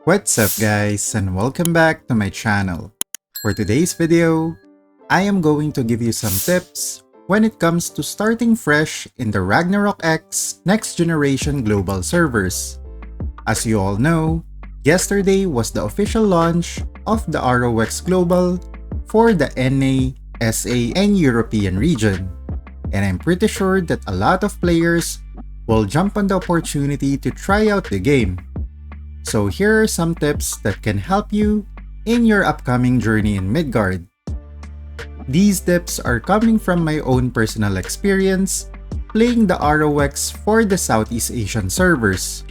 What's up guys, and welcome back to my channel. For today's video, I am going to give you some tips when it comes to starting fresh in the Ragnarok X next generation global servers. As you all know, yesterday was the official launch of the ROX Global for the NA, SA, and European region. And I'm pretty sure that a lot of players will jump on the opportunity to try out the game. So here are some tips that can help you in your upcoming journey in Midgard. These tips are coming from my own personal experience playing the ROX for the Southeast Asian servers.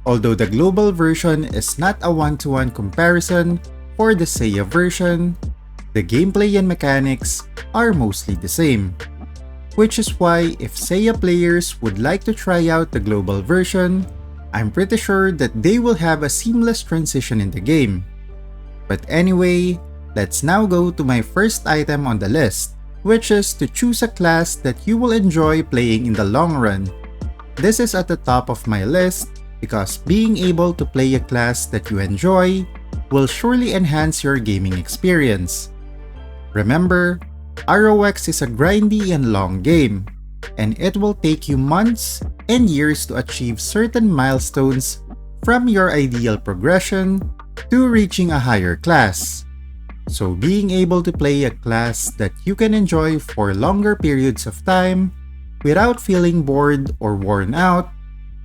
Although the global version is not a one-to-one comparison for the Seiya version, the gameplay and mechanics are mostly the same. Which is why if Seiya players would like to try out the global version, I'm pretty sure that they will have a seamless transition in the game. But anyway, let's now go to my first item on the list, which is to choose a class that you will enjoy playing in the long run. This is at the top of my list because being able to play a class that you enjoy will surely enhance your gaming experience. Remember, ROX is a grindy and long game, and it will take you months and years to achieve certain milestones from your ideal progression to reaching a higher class. So being able to play a class that you can enjoy for longer periods of time without feeling bored or worn out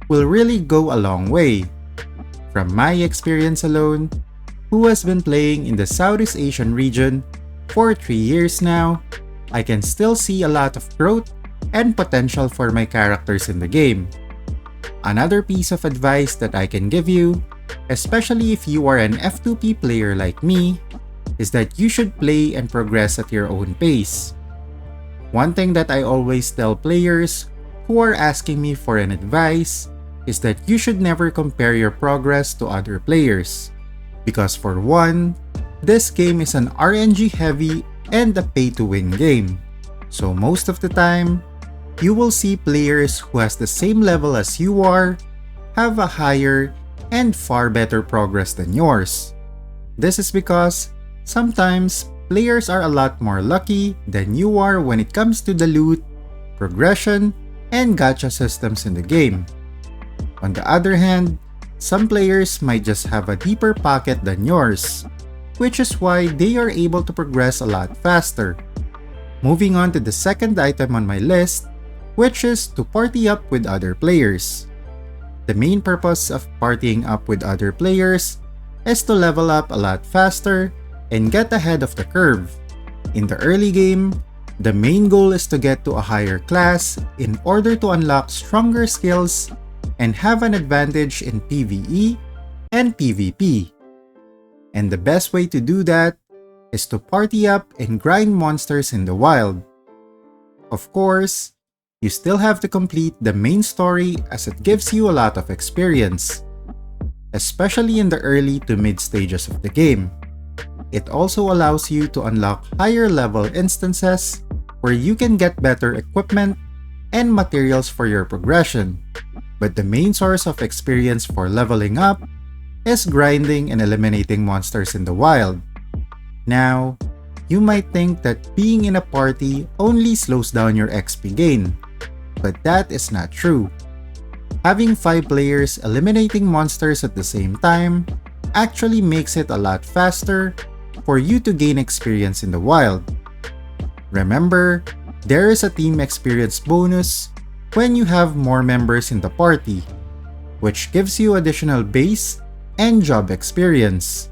will really go a long way. From my experience alone, who has been playing in the Southeast Asian region for 3 years now, I can still see a lot of growth and potential for my characters in the game. Another piece of advice that I can give you, especially if you are an F2P player like me, is that you should play and progress at your own pace. One thing that I always tell players who are asking me for an advice is that you should never compare your progress to other players. Because for one, this game is an RNG heavy and a pay-to-win game. So most of the time, you will see players who has the same level as you are have a higher and far better progress than yours. This is because sometimes players are a lot more lucky than you are when it comes to the loot, progression, and gacha systems in the game. On the other hand, some players might just have a deeper pocket than yours, which is why they are able to progress a lot faster. Moving on to the second item on my list, which is to party up with other players. The main purpose of partying up with other players is to level up a lot faster and get ahead of the curve. In the early game, the main goal is to get to a higher class in order to unlock stronger skills and have an advantage in PvE and PvP. And the best way to do that is to party up and grind monsters in the wild. Of course, you still have to complete the main story as it gives you a lot of experience, especially in the early to mid stages of the game. It also allows you to unlock higher level instances where you can get better equipment and materials for your progression. But the main source of experience for leveling up is grinding and eliminating monsters in the wild. Now, you might think that being in a party only slows down your XP gain, but that is not true. Having 5 players eliminating monsters at the same time actually makes it a lot faster for you to gain experience in the wild. Remember, there is a team experience bonus when you have more members in the party, which gives you additional base and job experience.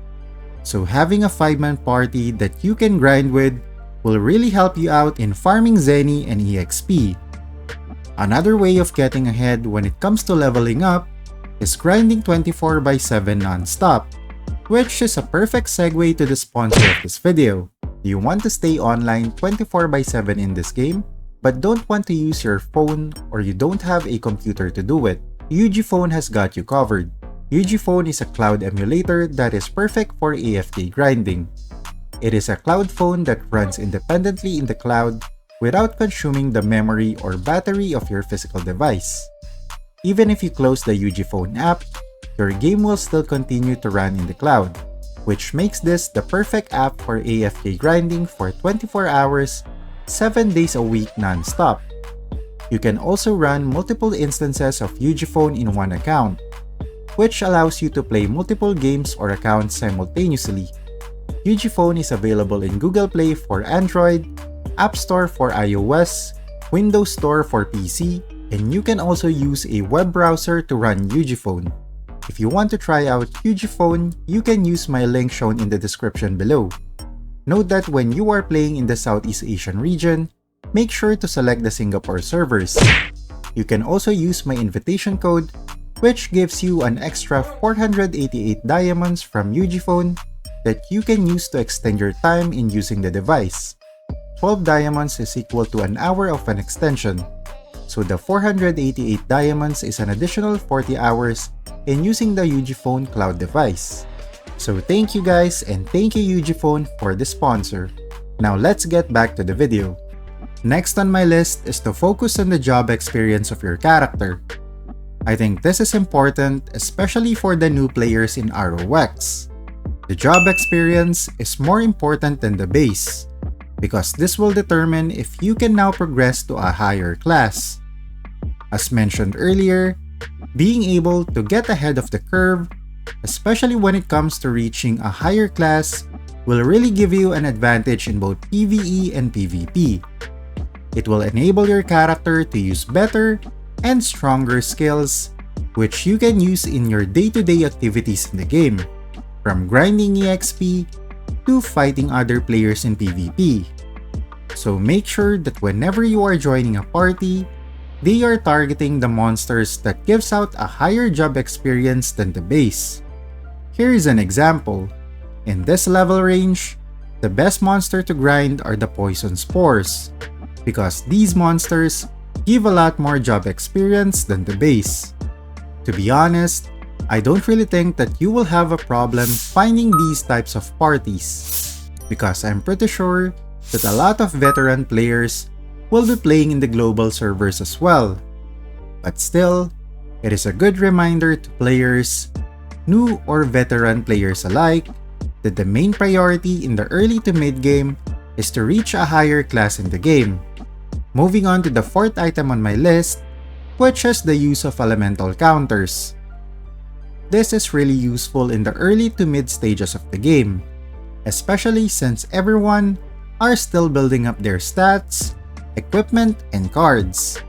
So having a 5-man party that you can grind with will really help you out in farming Zenny and EXP. Another way of getting ahead when it comes to leveling up is grinding 24/7 non-stop, which is a perfect segue to the sponsor of this video. Do you want to stay online 24/7 in this game, but don't want to use your phone or you don't have a computer to do it? UgPhone has got you covered. UgPhone is a cloud emulator that is perfect for AFK grinding. It is a cloud phone that runs independently in the cloud without consuming the memory or battery of your physical device. Even if you close the UgPhone app, your game will still continue to run in the cloud, which makes this the perfect app for AFK grinding for 24 hours, 7 days a week non-stop. You can also run multiple instances of UgPhone in one account, which allows you to play multiple games or accounts simultaneously. UgPhone is available in Google Play for Android, App Store for iOS, Windows Store for PC, and you can also use a web browser to run UgPhone. If you want to try out UgPhone, you can use my link shown in the description below. Note that when you are playing in the Southeast Asian region, make sure to select the Singapore servers. You can also use my invitation code, which gives you an extra 488 diamonds from UgPhone that you can use to extend your time in using the device. 12 diamonds is equal to an hour of an extension, so the 488 diamonds is an additional 40 hours in using the UgPhone cloud device. So thank you guys, and thank you UgPhone for the sponsor. Now let's get back to the video. Next on my list is to focus on the job experience of your character. I think this is important, especially for the new players in ROX. The job experience is more important than the base, because this will determine if you can now progress to a higher class. As mentioned earlier, being able to get ahead of the curve, especially when it comes to reaching a higher class, will really give you an advantage in both PvE and PvP. It will enable your character to use better and stronger skills, which you can use in your day-to-day activities in the game, from grinding EXP to fighting other players in PvP. So make sure that whenever you are joining a party, they are targeting the monsters that gives out a higher job experience than the base. Here is an example. In this level range, the best monster to grind are the poison spores, because these monsters give a lot more job experience than the base. To be honest, I don't really think that you will have a problem finding these types of parties, because I'm pretty sure that a lot of veteran players will be playing in the global servers as well. But still, it is a good reminder to players, new or veteran players alike, that the main priority in the early to mid game is to reach a higher class in the game. Moving on to the fourth item on my list, which is the use of elemental counters. This is really useful in the early to mid stages of the game, especially since everyone are still building up their stats, equipment, and cards.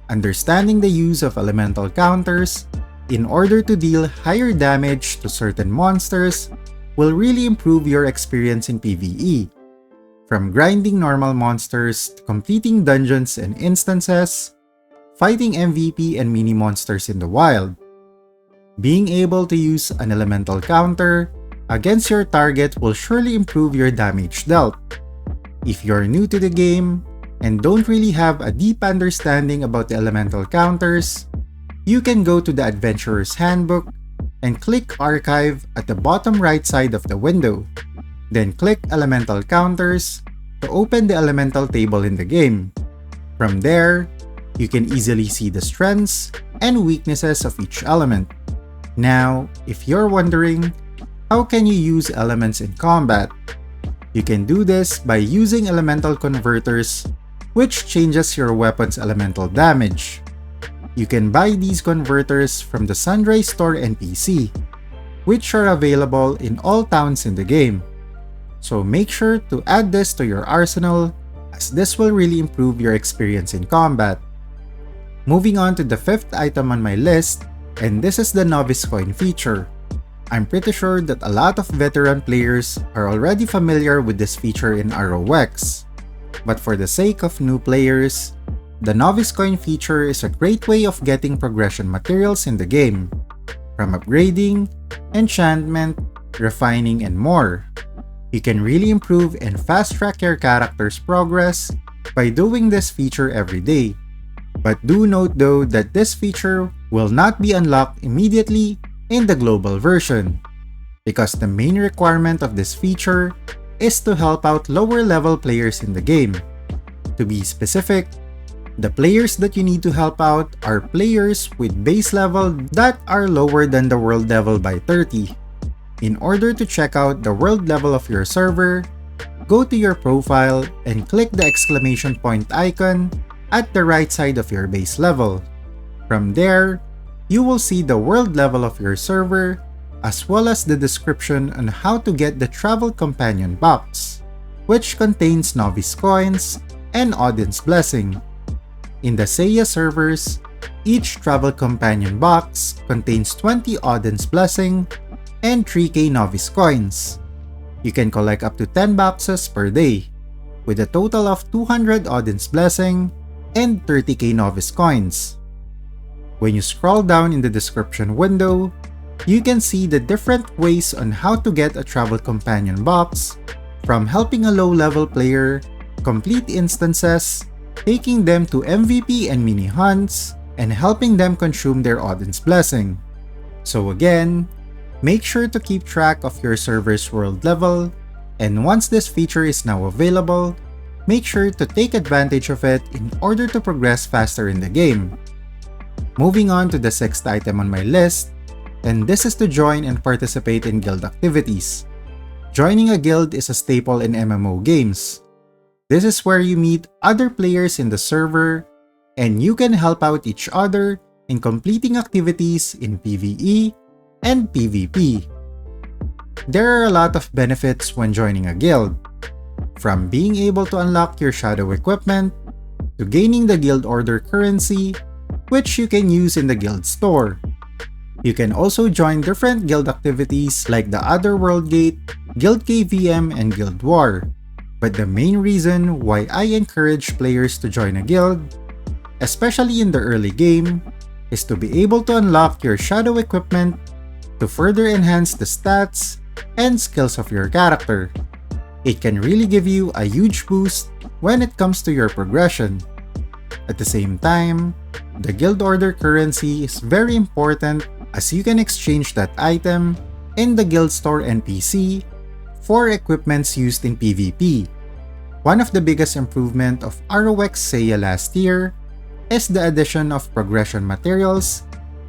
Understanding the use of elemental counters in order to deal higher damage to certain monsters will really improve your experience in PvE. From grinding normal monsters to completing dungeons and instances, fighting MVP and mini monsters in the wild. Being able to use an elemental counter against your target will surely improve your damage dealt. If you're new to the game and don't really have a deep understanding about the elemental counters, you can go to the Adventurer's Handbook and click Archive at the bottom right side of the window. Then click Elemental Counters to open the elemental table in the game. From there, you can easily see the strengths and weaknesses of each element. Now, if you're wondering, how can you use elements in combat? You can do this by using elemental converters, which changes your weapon's elemental damage. You can buy these converters from the Sunrise Store NPC, which are available in all towns in the game. So make sure to add this to your arsenal, as this will really improve your experience in combat. Moving on to the fifth item on my list, and this is the Novice Coin feature. I'm pretty sure that a lot of veteran players are already familiar with this feature in ROX. But for the sake of new players, the Novice Coin feature is a great way of getting progression materials in the game, from upgrading, enchantment, refining, and more. You can really improve and fast-track your character's progress by doing this feature every day. But do note though that this feature will not be unlocked immediately in the global version, because the main requirement of this feature is to help out lower level players in the game. To be specific, The players that you need to help out are players with base level that are lower than the world level by 30. In order to check out the world level of your server, go to your profile and click the exclamation point icon at the right side of your base level. From there, you will see the world level of your server as well as the description on how to get the travel companion box, which contains Novice Coins and Audience Blessing. In the Seiya servers, each travel companion box contains 20 Audience Blessing and 3k Novice Coins. You can collect up to 10 boxes per day, with a total of 200 Audience Blessing and 30k Novice Coins. When you scroll down in the description window, you can see the different ways on how to get a travel companion box, from helping a low-level player complete instances, taking them to MVP and mini hunts, and helping them consume their Audience Blessing. So again, make sure to keep track of your server's world level, and once this feature is now available, make sure to take advantage of it in order to progress faster in the game. Moving on to the 6th item on my list, and this is to join and participate in guild activities. Joining a guild is a staple in MMO games. This is where you meet other players in the server, and you can help out each other in completing activities in PvE and PvP. There are a lot of benefits when joining a guild, from being able to unlock your shadow equipment, to gaining the guild order currency, which you can use in the guild store. You can also join different guild activities like the Otherworld Gate, Guild KVM, and Guild War. But the main reason why I encourage players to join a guild, especially in the early game, is to be able to unlock your shadow equipment to further enhance the stats and skills of your character. It can really give you a huge boost when it comes to your progression. At the same time, the guild order currency is very important as you can exchange that item in the guild store NPC for equipments used in PvP. One of the biggest improvements of ROX Seiya last year is the addition of progression materials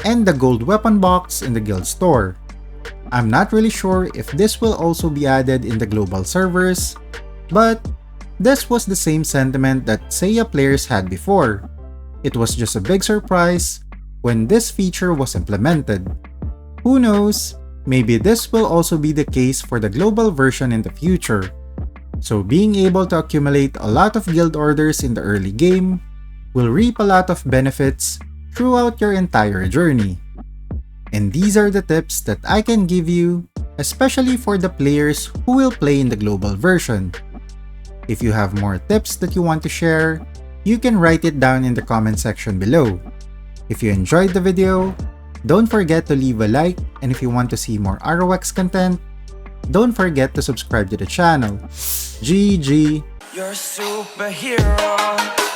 and the gold weapon box in the guild store. I'm not really sure if this will also be added in the global servers, but this was the same sentiment that Seiya players had before. It was just a big surprise when this feature was implemented. Who knows, maybe this will also be the case for the global version in the future. So being able to accumulate a lot of guild orders in the early game will reap a lot of benefits throughout your entire journey. And these are the tips that I can give you, especially for the players who will play in the global version. If you have more tips that you want to share, you can write it down in the comment section below. If you enjoyed the video, don't forget to leave a like, and if you want to see more ROX content, don't forget to subscribe to the channel. GG! You're a superhero.